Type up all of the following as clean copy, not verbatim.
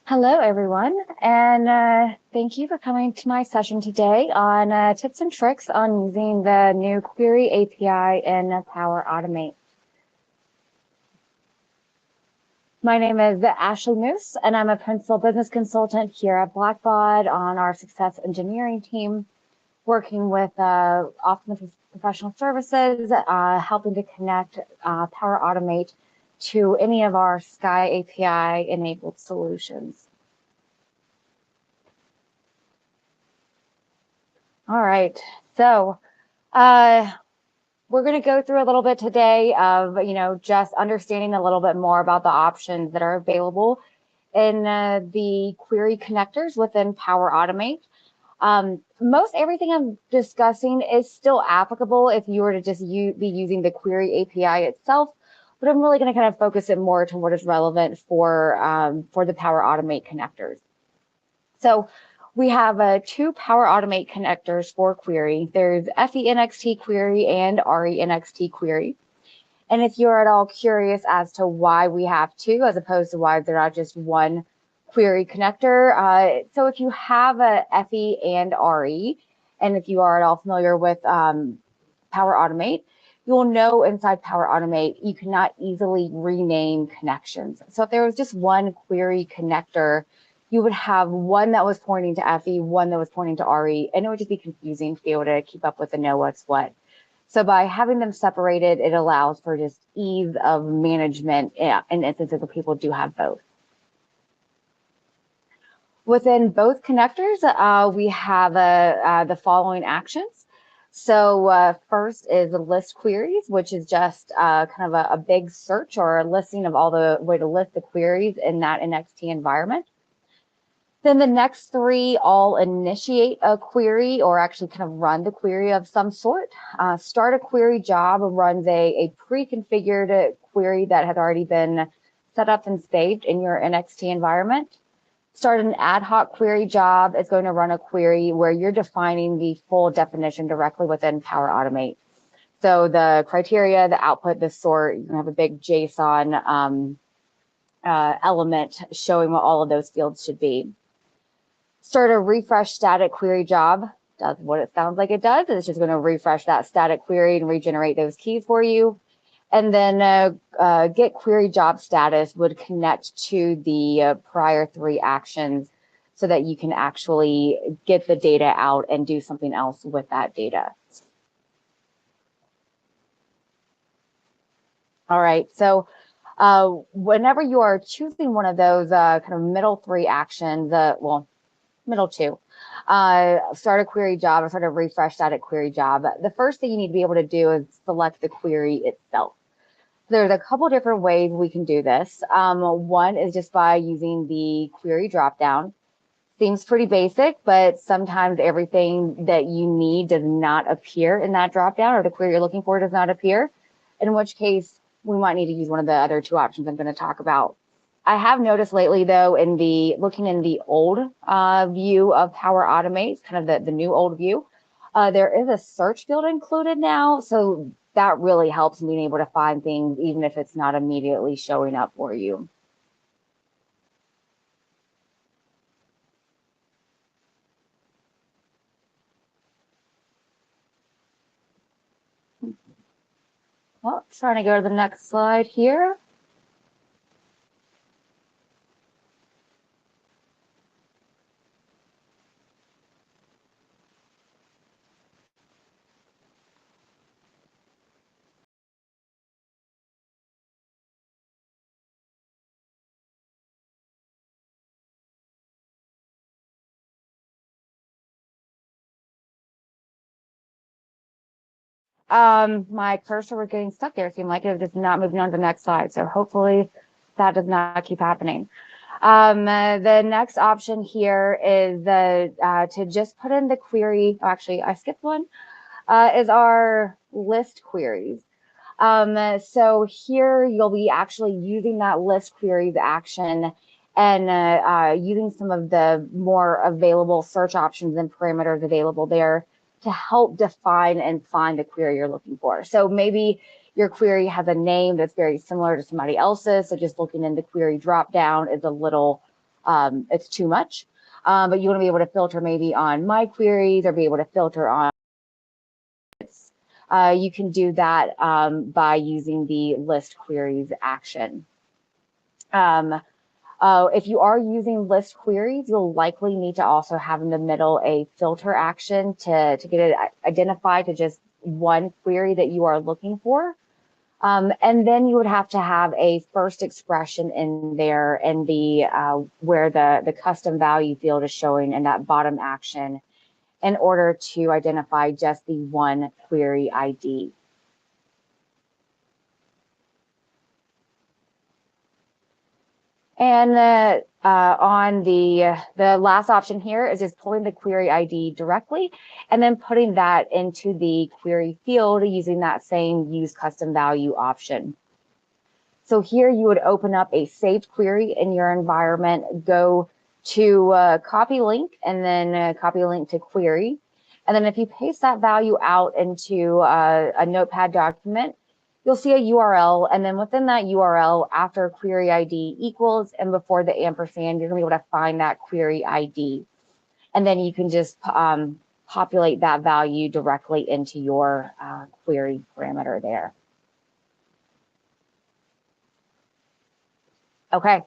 Hello, everyone, and thank you for coming to my session today on tips and tricks on using the new Query API in Power Automate. My name is Ashley Moose, and I'm a principal business consultant here at Blackbaud on our success engineering team, working with often professional services, helping to connect Power Automate to any of our Sky API-enabled solutions. All right, so we're going to go through a little bit today of, just understanding a little bit more about the options that are available in the query connectors within Power Automate. Most everything I'm discussing is still applicable if you were to just be using the query API itself, but I'm really going to kind of focus it more to what is relevant for the Power Automate connectors. So we have two Power Automate connectors for query. There's FENXT query and RENXT query. And if you're at all curious as to why we have two, as opposed to why they're not just one query connector, so if you have a FE and RE, and if you are at all familiar with Power Automate, you will know inside Power Automate, you cannot easily rename connections. So if there was just one query connector, you would have one that was pointing to FE, one that was pointing to RE, and it would just be confusing to be able to keep up with the know what's what. So by having them separated, it allows for just ease of management in instances where people do have both. Within both connectors, we have the following actions. So first is the list queries, which is just kind of a big search or a listing of all the way to list the queries in that NXT environment. Then the next three all initiate a query or actually kind of run the query of some sort. Start a query job runs a pre-configured query that has already been set up and saved in your NXT environment. Start an ad hoc query job is going to run a query where you're defining the full definition directly within Power Automate. So the criteria, the output, the sort, you can have a big JSON element showing what all of those fields should be. Start a refresh static query job, does what it sounds like it does. It's just going to refresh that static query and regenerate those keys for you. And then get query job status would connect to the prior three actions so that you can actually get the data out and do something else with that data. All right, so whenever you are choosing one of those kind of middle three actions, middle two, start a query job or start a refresh static query job, the first thing you need to be able to do is select the query itself. There's a couple different ways we can do this. One is just by using the query dropdown. Seems pretty basic, but sometimes everything that you need does not appear in that dropdown, or the query you're looking for does not appear, in which case we might need to use one of the other two options I'm going to talk about. I have noticed lately, though, looking in the old view of Power Automate, kind of the new old view, there is a search field included now. So that really helps being able to find things, even if it's not immediately showing up for you. Well, trying to go to the next slide here. My cursor was getting stuck there. It seemed like it was just not moving on to the next slide. So hopefully that does not keep happening. The next option here is to just put in the query. Oh, actually, I skipped one. Is our list queries. So here you'll be actually using that list queries action and using some of the more available search options and parameters available there to help define and find the query you're looking for. So maybe your query has a name that's very similar to somebody else's. So just looking in the query dropdown is a little it's too much. But you want to be able to filter maybe on my queries or be able to filter on. You can do that by using the list queries action. If you are using list queries, you'll likely need to also have in the middle a filter action to get it identified to just one query that you are looking for. And then you would have to have a first expression in there in the where the custom value field is showing in that bottom action in order to identify just the one query ID. And on the last option here is just pulling the query ID directly and then putting that into the query field using that same use custom value option. So here you would open up a saved query in your environment, go to copy link and then copy link to query. And then if you paste that value out into a notepad document, you'll see a URL, and then within that URL, after query ID equals and before the ampersand, you're gonna be able to find that query ID. And then you can just populate that value directly into your query parameter there. Okay,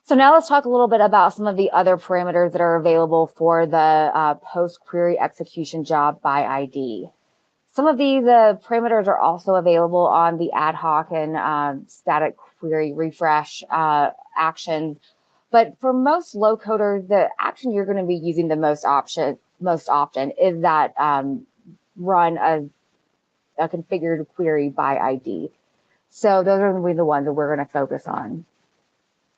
so now let's talk a little bit about some of the other parameters that are available for the post query execution job by ID. Some of these parameters are also available on the ad hoc and static query refresh actions. But for most low coders, the action you're going to be using the most often is that run a configured query by ID. So those are going to be the ones that we're going to focus on.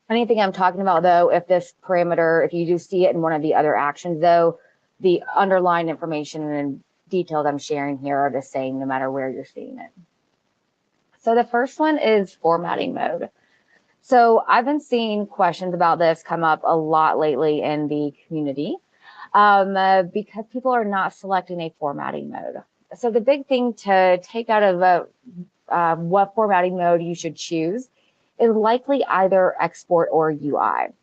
Anything I'm talking about, though, if this parameter, if you do see it in one of the other actions, though, the underlying information and details I'm sharing here are the same no matter where you're seeing it. So the first one is formatting mode. So I've been seeing questions about this come up a lot lately in the community because people are not selecting a formatting mode. So the big thing to take out of what formatting mode you should choose is likely either export or UI.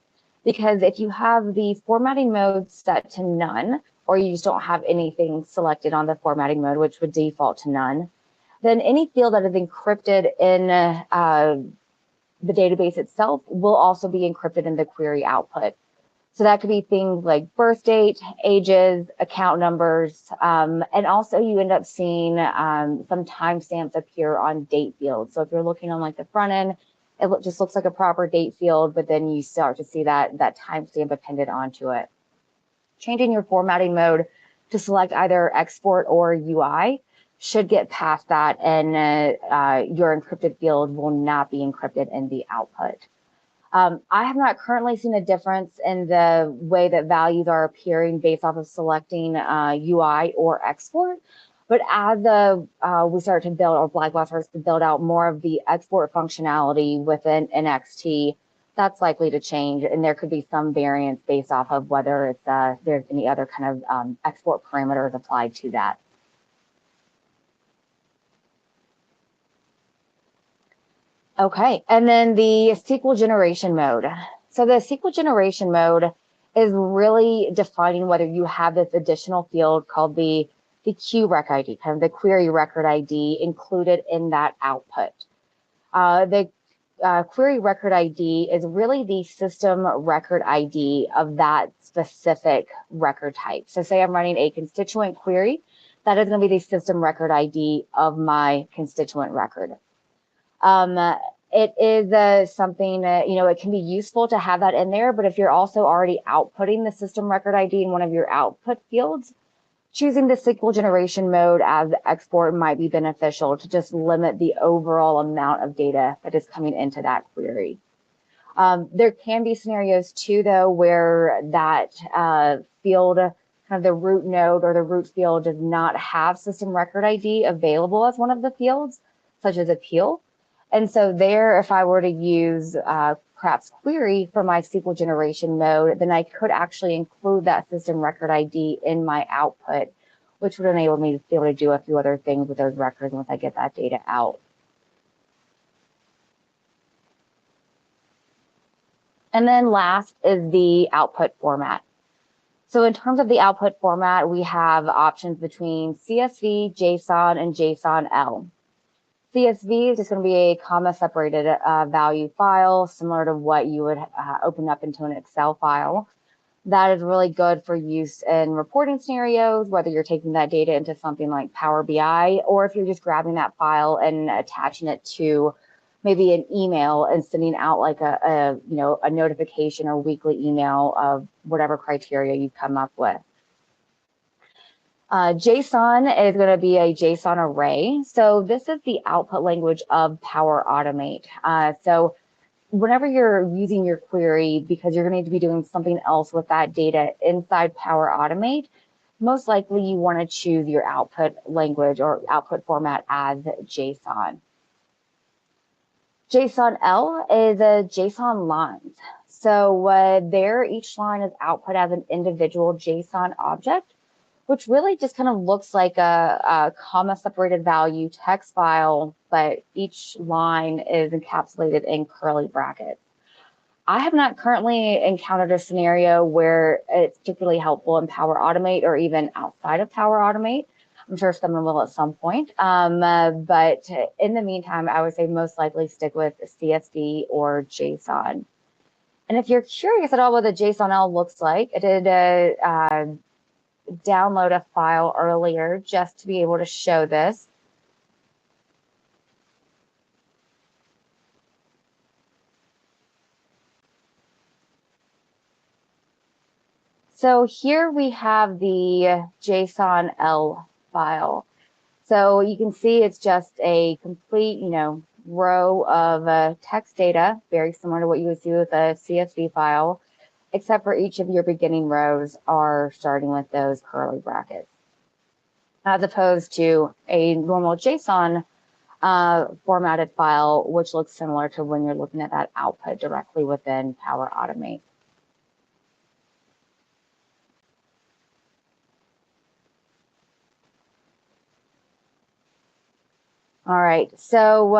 Because if you have the formatting mode set to none, or you just don't have anything selected on the formatting mode, which would default to none, then any field that is encrypted in the database itself will also be encrypted in the query output. So that could be things like birth date, ages, account numbers, and also you end up seeing some timestamps appear on date fields. So if you're looking on like the front end, it just looks like a proper date field, but then you start to see that timestamp appended onto it. Changing your formatting mode to select either export or UI should get past that, and your encrypted field will not be encrypted in the output. I have not currently seen a difference in the way that values are appearing based off of selecting UI or export. But as we start to build, or Blackbaud starts to build out more of the export functionality within NXT, that's likely to change, and there could be some variance based off of whether it's there's any other kind of export parameters applied to that. Okay, and then the SQL generation mode. So the SQL generation mode is really defining whether you have this additional field called the Q rec ID, kind of the query record ID included in that output. The query record ID is really the system record ID of that specific record type. So say I'm running a constituent query, that is going to be the system record ID of my constituent record. It is something that, it can be useful to have that in there, but if you're also already outputting the system record ID in one of your output fields, choosing the SQL generation mode as export might be beneficial to just limit the overall amount of data that is coming into that query. There can be scenarios too, though, where that field, kind of the root node or the root field, does not have system record ID available as one of the fields, such as appeal. And so there, if I were to use perhaps query for my SQL generation mode, then I could actually include that system record ID in my output, which would enable me to be able to do a few other things with those records once I get that data out. And then last is the output format. So in terms of the output format, we have options between CSV, JSON, and JSON-L. CSV is just going to be a comma-separated value file, similar to what you would open up into an Excel file. That is really good for use in reporting scenarios, whether you're taking that data into something like Power BI, or if you're just grabbing that file and attaching it to maybe an email and sending out like a notification or weekly email of whatever criteria you come up with. JSON is going to be a JSON array. So this is the output language of Power Automate. So whenever you're using your query, because you're going to need to be doing something else with that data inside Power Automate, most likely you want to choose your output language or output format as JSON. JSON-L is a JSON lines. So there, each line is output as an individual JSON object, which really just kind of looks like a comma-separated value text file, but each line is encapsulated in curly brackets. I have not currently encountered a scenario where it's particularly helpful in Power Automate or even outside of Power Automate. I'm sure someone will at some point. But in the meantime, I would say most likely stick with CSV or JSON. And if you're curious at all what the JSON-L looks like, I did download a file earlier just to be able to show this. So here we have the JSON-L file. So you can see it's just a complete, row of text data, very similar to what you would see with a CSV file, except for each of your beginning rows are starting with those curly brackets, as opposed to a normal JSON formatted file, which looks similar to when you're looking at that output directly within Power Automate. All right, so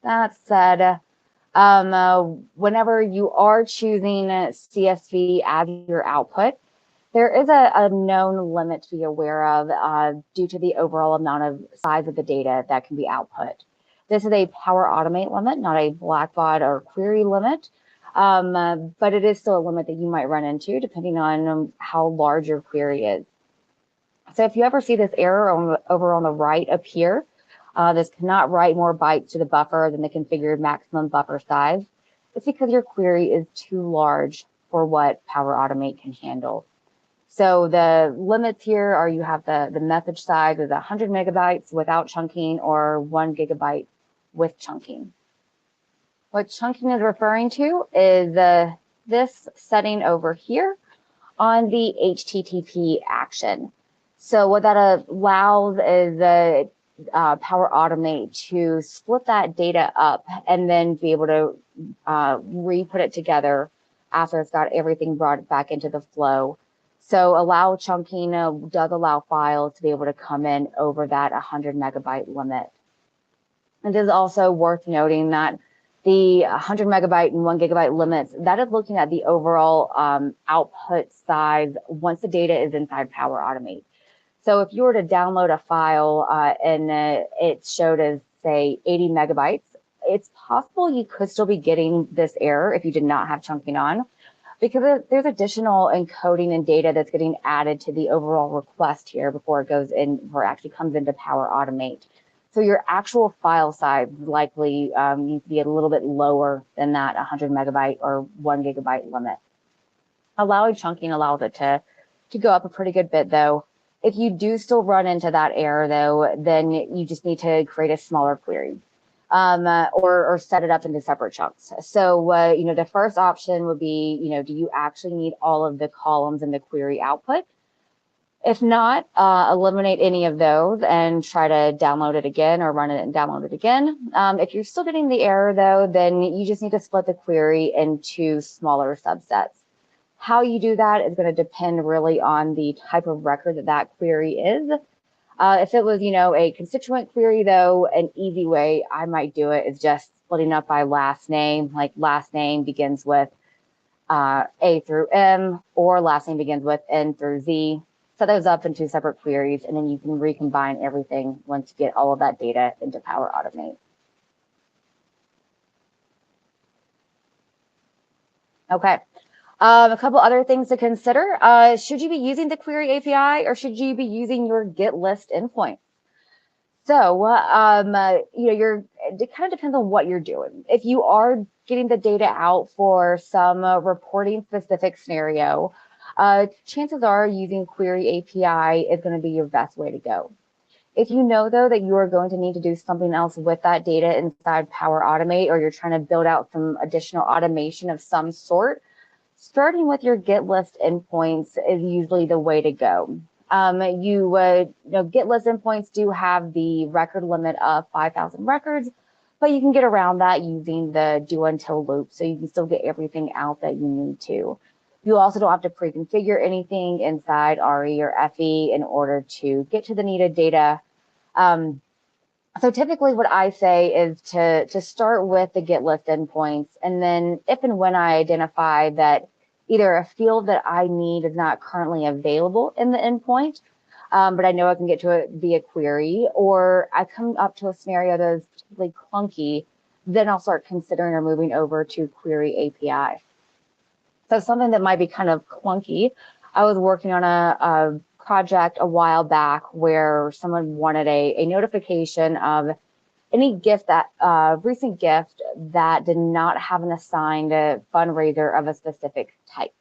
that said, whenever you are choosing CSV as your output, there is a known limit to be aware of due to the overall amount of size of the data that can be output. This is a Power Automate limit, not a Blackbaud or query limit, but it is still a limit that you might run into depending on how large your query is. So if you ever see this error over on the right appear, this cannot write more bytes to the buffer than the configured maximum buffer size, it's because your query is too large for what Power Automate can handle. So the limits here are you have the message size is 100 megabytes without chunking or 1 gigabyte with chunking. What chunking is referring to is this setting over here on the HTTP action. So what that allows is Power Automate to split that data up and then be able to re-put it together after it's got everything brought back into the flow. So allow chunking does allow files to be able to come in over that 100 megabyte limit. It is also worth noting that the 100 megabyte and 1 gigabyte limits, that is looking at the overall output size once the data is inside Power Automate. So if you were to download a file and it showed as, say, 80 megabytes, it's possible you could still be getting this error if you did not have chunking on, because there's additional encoding and data that's getting added to the overall request here before it goes in, or actually comes into Power Automate. So your actual file size likely needs to be a little bit lower than that 100 megabyte or 1 gigabyte limit. Allowing chunking allows it to go up a pretty good bit, though. If you do still run into that error, though, then you just need to create a smaller query or set it up into separate chunks. So, the first option would be, do you actually need all of the columns in the query output? If not, eliminate any of those and try to download it again or run it and download it again. If you're still getting the error, though, then you just need to split the query into smaller subsets. How you do that is going to depend really on the type of record that query is. If it was, a constituent query, though, an easy way I might do it is just splitting up by last name. Like last name begins with A through M, or last name begins with N through Z. Set those up in two separate queries, and then you can recombine everything once you get all of that data into Power Automate. Okay. A couple other things to consider. Should you be using the query API, or should you be using your get list endpoint? So, it kind of depends on what you're doing. If you are getting the data out for some reporting specific scenario, chances are using query API is going to be your best way to go. If you know, though, that you are going to need to do something else with that data inside Power Automate, or you're trying to build out some additional automation of some sort, starting with your get list endpoints is usually the way to go. Get list endpoints do have the record limit of 5,000 records, but you can get around that using the do until loop, so you can still get everything out that you need to. You also don't have to pre-configure anything inside RE or FE in order to get to the needed data. So typically what I say is to start with the get list endpoints, and then if and when I identify that either a field that I need is not currently available in the endpoint, but I know I can get to it via query, or I come up to a scenario that is particularly clunky, then I'll start considering or moving over to query API. So something that might be kind of clunky, I was working on a project a while back where someone wanted a notification of any gift that recent gift that did not have an assigned fundraiser of a specific type.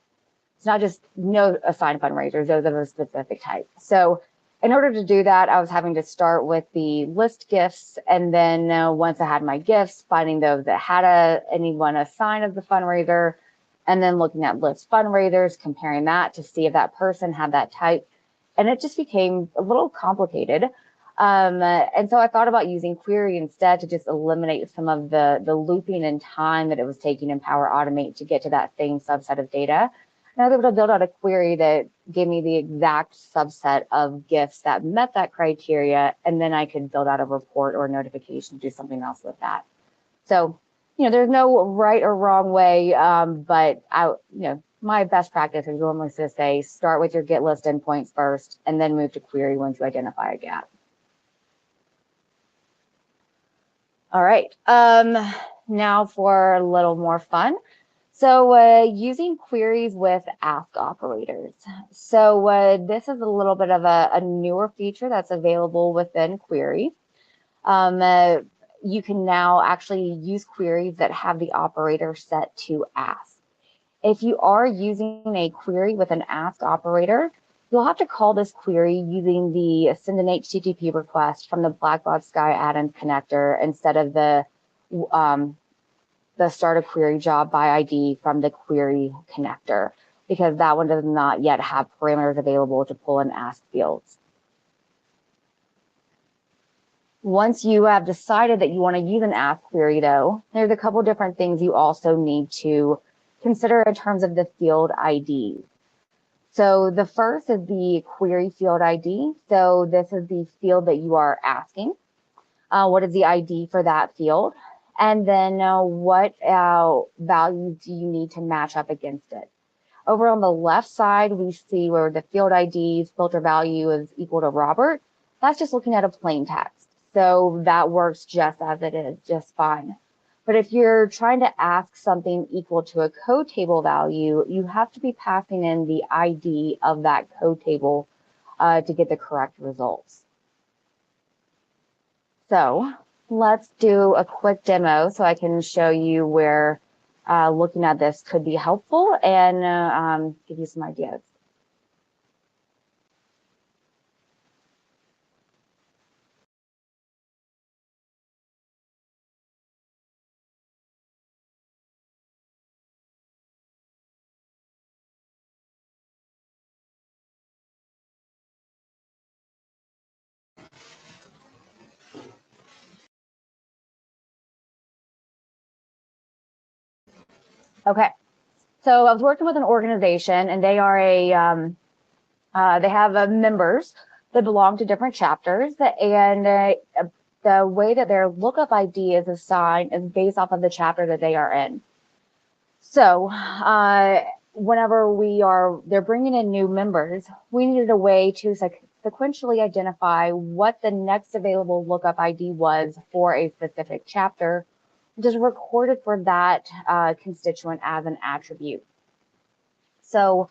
It's not just no assigned fundraisers, those of a specific type. So in order to do that, I was having to start with the list gifts, and then once I had my gifts, finding those that had anyone assigned as the fundraiser, and then looking at list fundraisers, comparing that to see if that person had that type. And it just became a little complicated. And so I thought about using query instead to just eliminate some of the looping and time that it was taking in Power Automate to get to that same subset of data. And I was able to build out a query that gave me the exact subset of gifts that met that criteria, and then I could build out a report or a notification to do something else with that. So, there's no right or wrong way, but my best practice is normally to say start with your get list endpoints first, and then move to query once you identify a gap. All right, now for a little more fun. So using queries with ask operators. So this is a little bit of a newer feature that's available within query. You can now actually use queries that have the operator set to ask. If you are using a query with an ask operator, you'll have to call this query using the send an HTTP request from the Blackbaud Sky add-in connector instead of the start a query job by ID from the query connector, because that one does not yet have parameters available to pull in ask fields. Once you have decided that you want to use an ask query, though, there's a couple different things you also need to consider in terms of the field ID. So the first is the query field ID. So this is the field that you are asking. What is the ID for that field? And then what values do you need to match up against it? Over on the left side, we see where the field ID's filter value is equal to Robert. That's just looking at a plain text. So that works just as it is, just fine. But if you're trying to ask something equal to a code table value, you have to be passing in the ID of that code table to get the correct results. So let's do a quick demo so I can show you where looking at this could be helpful and give you some ideas. Okay, so I was working with an organization, and they are they have members that belong to different chapters, and the way that their lookup ID is assigned is based off of the chapter that they are in. So whenever they're bringing in new members, we needed a way to sequentially identify what the next available lookup ID was for a specific chapter, which is recorded for that constituent as an attribute. So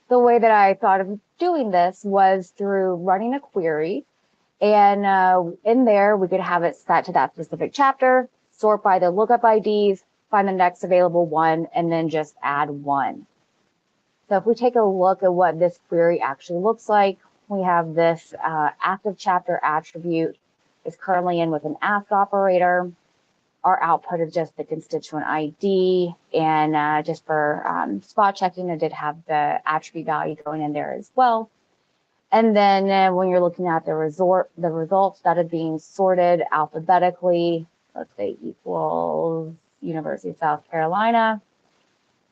the way that I thought of doing this was through running a query, and in there we could have it set to that specific chapter, sort by the lookup IDs, find the next available one, and then just add one. So if we take a look at what this query actually looks like, we have this active chapter attribute is currently in with an ask operator. Our output is just the constituent ID, and just for spot checking, I did have the attribute value going in there as well. And then when you're looking at the results that are being sorted alphabetically, let's say equals University of South Carolina.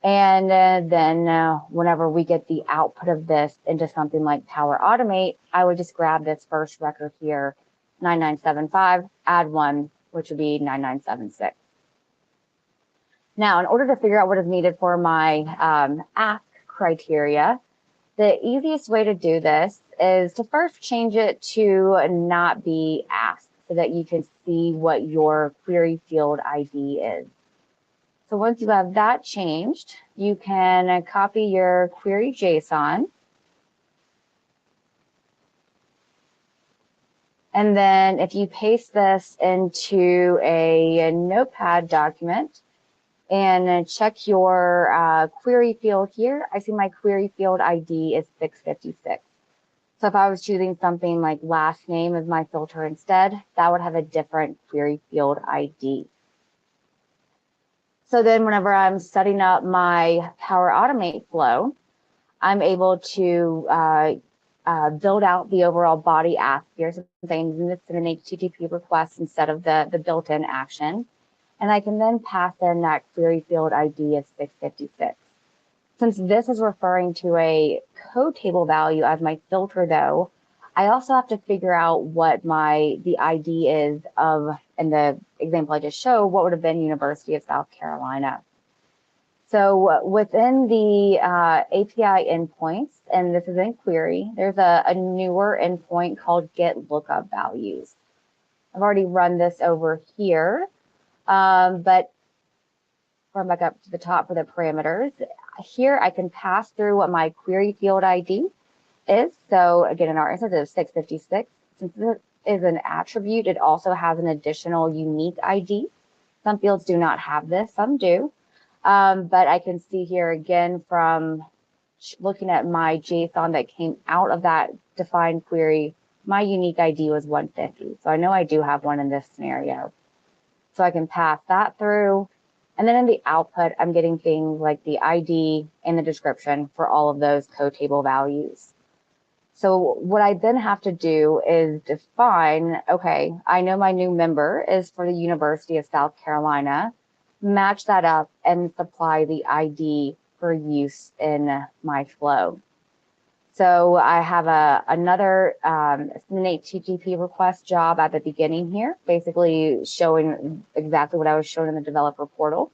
And then whenever we get the output of this into something like Power Automate, I would just grab this first record here, 9975, add one, which would be 9976. Now, in order to figure out what is needed for my ask criteria, the easiest way to do this is to first change it to not be asked so that you can see what your query field ID is. So once you have that changed, you can copy your query JSON. And then if you paste this into a notepad document and check your query field here, I see my query field ID is 656. So if I was choosing something like last name as my filter instead, that would have a different query field ID. So then whenever I'm setting up my Power Automate flow, I'm able to build out the overall body ask here. So I'm saying this is an HTTP request instead of the built-in action. And I can then pass in that query field ID of 656. Since this is referring to a code table value as my filter though, I also have to figure out what the ID is of, in the example I just showed, what would have been University of South Carolina. So within the API endpoints, and this is in query, there's a newer endpoint called get lookup values. I've already run this over here, but going back up to the top for the parameters, here I can pass through what my query field ID is. So again, in our instance of 656, since this is an attribute, it also has an additional unique ID. Some fields do not have this, some do. But I can see here again from looking at my JSON that came out of that defined query, my unique ID was 150. So I know I do have one in this scenario. So I can pass that through. And then in the output, I'm getting things like the ID and the description for all of those code table values. So what I then have to do is define, okay, I know my new member is for the University of South Carolina, match that up and supply the ID for use in my flow. So I have another an HTTP request job at the beginning here, basically showing exactly what I was showing in the developer portal.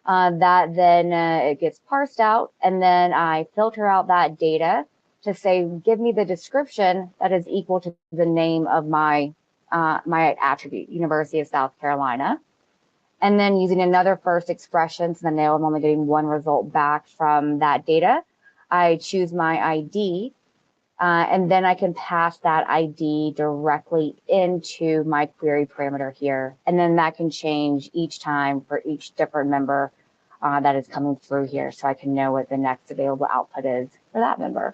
That then it gets parsed out, and then I filter out that data to say, give me the description that is equal to the name of my my attribute, University of South Carolina. And then using another first expression, so then I'm only getting one result back from that data, I choose my ID, and then I can pass that ID directly into my query parameter here. And then that can change each time for each different member that is coming through here, so I can know what the next available output is for that member.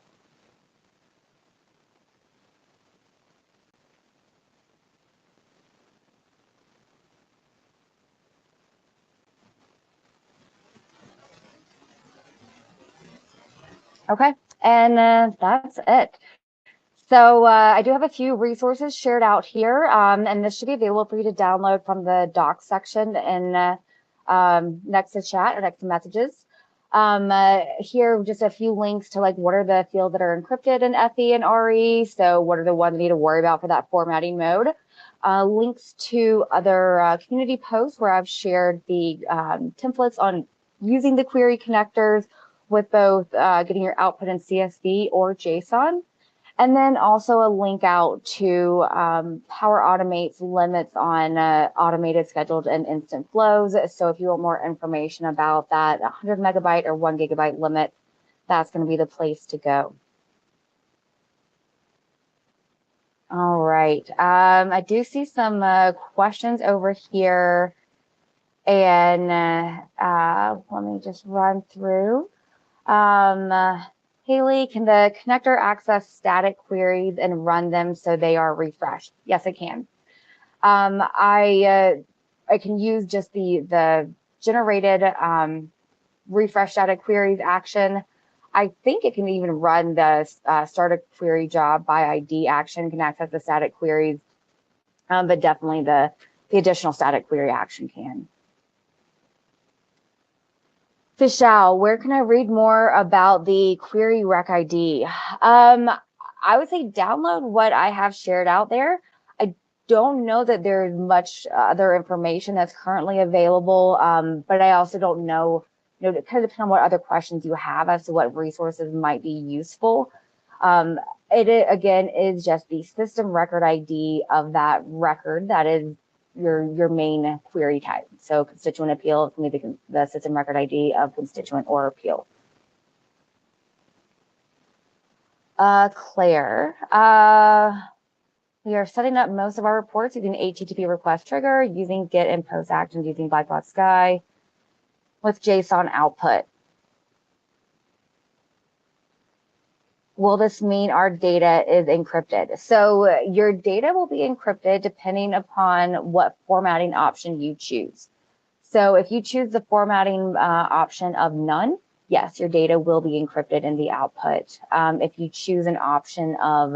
Okay, and that's it. So I do have a few resources shared out here, and this should be available for you to download from the docs section in next to chat or next to messages. Here, just a few links to like what are the fields that are encrypted in FE and RE. So what are the ones you need to worry about for that formatting mode? Links to other community posts where I've shared the templates on using the query connectors with both getting your output in CSV or JSON. And then also a link out to Power Automate's limits on automated, scheduled, and instant flows. So if you want more information about that 100 megabyte or 1 gigabyte limit, that's going to be the place to go. All right. I do see some questions over here. And let me just run through. Haley, can the connector access static queries and run them so they are refreshed? Yes, it can. I can use just the generated refresh static queries action. I think it can even run the start a query job by ID action, can access the static queries, but definitely the additional static query action can. Fishal, where can I read more about the query rec ID? I would say download what I have shared out there. I don't know that there's much other information that's currently available, but I also don't know, it kind of depends on what other questions you have as to what resources might be useful. It again is just the system record ID of that record that is your main query type. So constituent appeal can be the system record ID of constituent or appeal. Claire, we are setting up most of our reports using HTTP request trigger, using GET and POST actions using Blackbaud Sky with JSON output. Will this mean our data is encrypted? So your data will be encrypted depending upon what formatting option you choose. So if you choose the formatting option of none, yes, your data will be encrypted in the output. If you choose an option of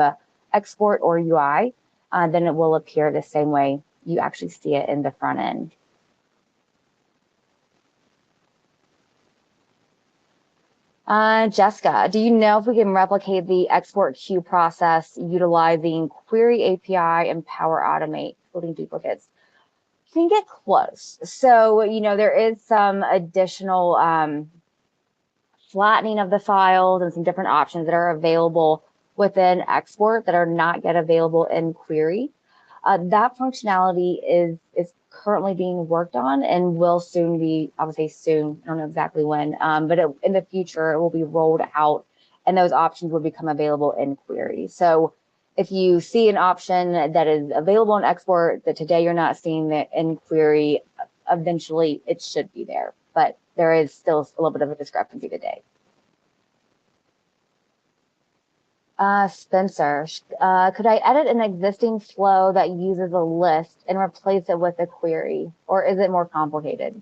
export or UI, then it will appear the same way you actually see it in the front end. Jessica, do you know if we can replicate the export queue process utilizing Query API and Power Automate, including duplicates? You can get close. So, there is some additional flattening of the files and some different options that are available within export that are not yet available in query. That functionality is currently being worked on and will soon be, I would say soon, I don't know exactly when, but in the future it will be rolled out and those options will become available in query. So if you see an option that is available in export that today you're not seeing it in query, eventually it should be there, but there is still a little bit of a discrepancy today. Spencer, could I edit an existing flow that uses a list and replace it with a query, or is it more complicated?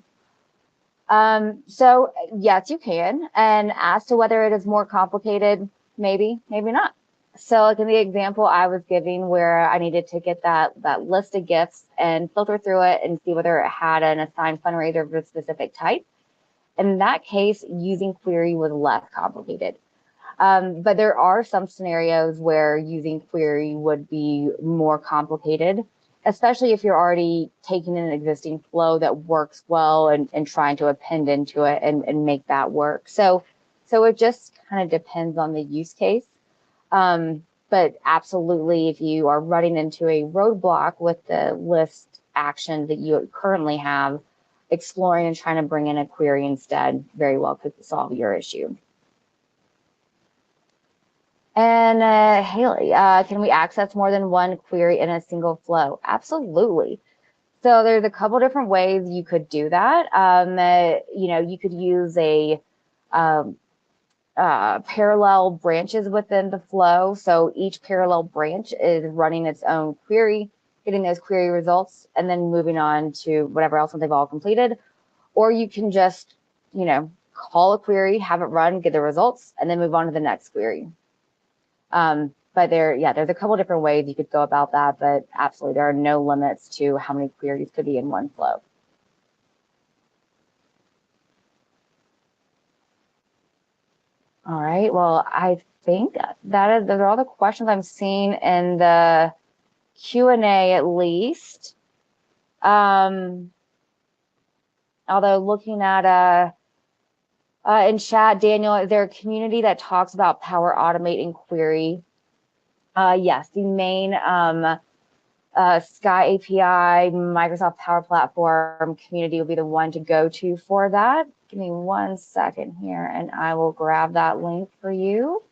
So yes, you can. And as to whether it is more complicated, maybe, maybe not. So like in the example I was giving where I needed to get that list of gifts and filter through it and see whether it had an assigned fundraiser of a specific type. In that case, using query was less complicated. But there are some scenarios where using query would be more complicated, especially if you're already taking an existing flow that works well and trying to append into it and make that work. So it just kind of depends on the use case. But absolutely, if you are running into a roadblock with the list action that you currently have, exploring and trying to bring in a query instead very well could solve your issue. And Haley, can we access more than one query in a single flow? Absolutely. So there's a couple different ways you could do that. You could use a parallel branches within the flow. So each parallel branch is running its own query, getting those query results, and then moving on to whatever else when they've all completed. Or you can just, call a query, have it run, get the results, and then move on to the next query. But there's a couple different ways you could go about that, but absolutely there are no limits to how many queries could be in one flow. All right, well, I think those are all the questions I'm seeing in the Q&A at least. Although looking at In chat, Daniel, is there a community that talks about Power Automate and Query? Yes, the main Sky API, Microsoft Power Platform community will be the one to go to for that. Give me 1 second here and I will grab that link for you.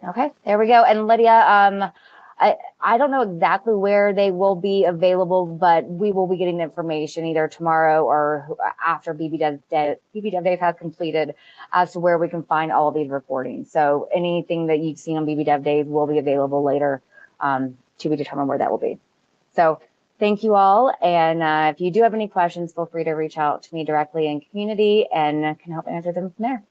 Okay, there we go. And Lydia, I don't know exactly where they will be available, but we will be getting the information either tomorrow or after BBW Days has completed as to where we can find all of these recordings. So anything that you've seen on BBW Days will be available later to be determined where that will be. So thank you all. And if you do have any questions, feel free to reach out to me directly in community and can help answer them from there.